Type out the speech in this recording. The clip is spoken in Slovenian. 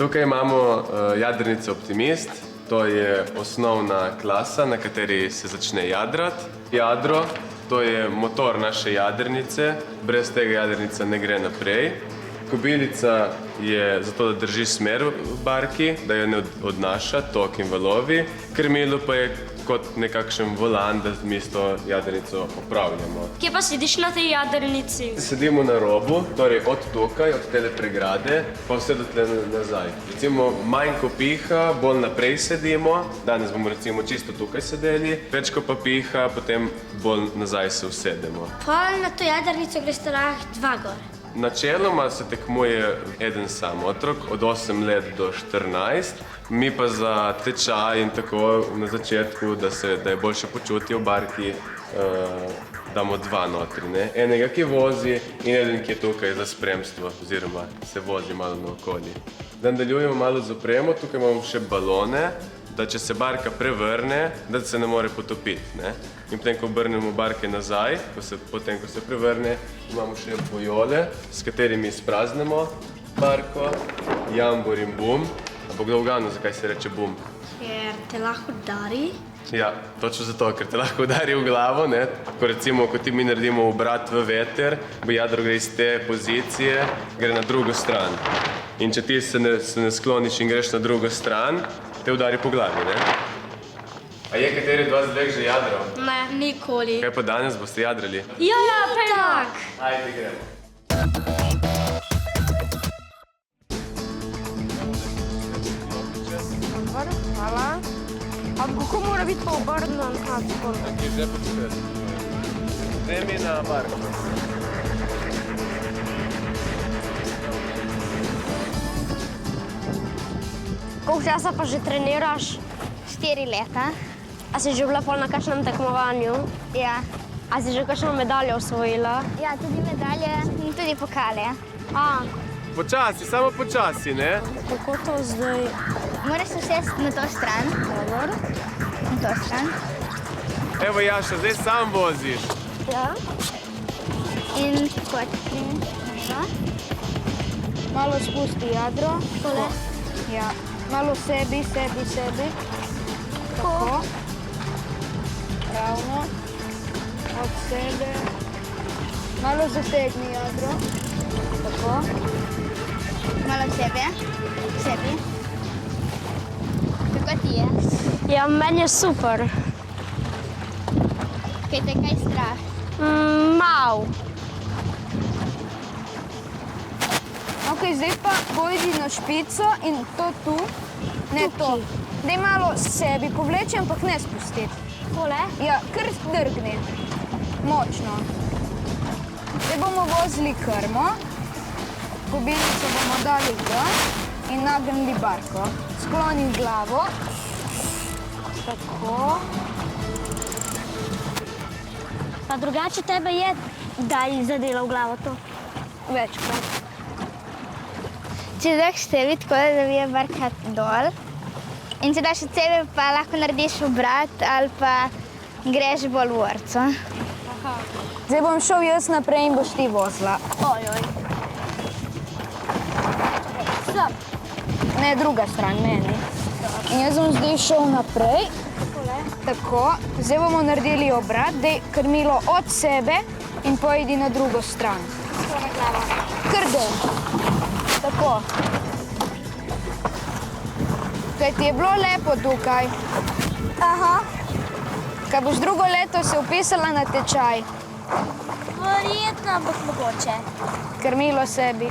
Tukaj imamo jadrnico Optimist. To je osnovna klasa, na kateri se začne jadrati. Jadro, to je motor naše jadrnice. Brez tega jadrnica ne gre naprej. Kobilica je zato, da drži smer v barki, da jo ne odnaša tok in valovi. Krmilo pa je kot nekakšen volan, da mi s to jadrnico upravljamo. Kje pa sediš na tej jadrnici? Sedimo na robu, torej od tukaj, od tele pregrade, pa vse do tle nazaj. Recimo manj ko piha, bolj naprej sedimo. Danes bomo recimo čisto tukaj sedeli. Več ko pa piha, potem bolj nazaj se usedemo. Pa na to jadrnico greste lahko dva gor. Načeloma se tekmuje eden sam otrok, od 8 let do 14. Mi pa za tečaj in tako na začetku, da je boljše počutje v barki, damo dva notri. Enega, ki vozi in eden, ki je tukaj za spremstvo, oziroma se vozi malo naokoli. Da nadaljujemo malo z opremo, tukaj imamo še balone, da če se barka prevrne, da se ne more potopiti. In potem, ko obrnemo barke nazaj, potem, ko se prevrne, imamo še bojole, s katerimi izpraznemo barko, jambor in bum. Ampak kdo uganil, zakaj se reče bum? Ker te lahko udari. Ja, točno zato, ker te lahko udari v glavo. Ko recimo, ko ti mi naredimo obrat v veter, bo jadro gre iz te pozicije, gre na drugo stran. In če ti se ne skloniš in greš na drugo stran, te udari po glavi, A je kateri od vas dveh že jadral? Ne, nikoli. Kaj pa danes boste jadrali? Ja, tak. Ajde, gremo. Hvala. A kako mora biti pa obrnen? Taki že počuteš. Zdaj mi na barko. Koliko časa pa že treniraš? 4 leta. A si že bila pol na kakšnem tekmovanju? Ja. A si že kakšno medaljo osvojila? Ja, tudi medalje in tudi pokale. Počasi, samo počasi, Kako to zdaj? Moraš se usesti na to stran. Dobro. Na to stran. Evo Jaša, zdaj sam voziš. Ja. In tako. Malo spusti jadro. Tole. Ja. Malo sebi. Tako. Ravno. Od sebe. Malo zategni jadro. Tako. Malo sebe. Sebi. Kako ti je? Ja, meni je super. Kaj te kaj strah? Mal. Ok, zdaj pa pojdi na špico in to tu. Ne to. Daj malo sebi povleči, ampak ne spustiti. Tole? Ja, kar drgni. Močno. Zdaj bomo vozili krmo. Kobilico bomo dali ven in nagnili barko. Skloni glavo. Tako. Pa drugače tebe je, da ji zadela v glavo to? Večkrat. Če daš sebi tako, da je barka dol. In če daš od sebe, pa lahko narediš obrat ali pa greš bolj v vrco. Zdaj bom šel jaz naprej in boš ti vozila. Ojoj. Stop. Ne, druga stran, meni. In jaz bom zdaj šel naprej. Tako. Zdaj bomo naredili obrat, daj krmilo od sebe in pojdi na drugo stran. Kar dej. Tako. Kaj ti je bilo lepo tukaj? Aha. Kaj boš drugo leto se vpisala na tečaj? Verjetno, ampak mogoče. Krmilo sebi.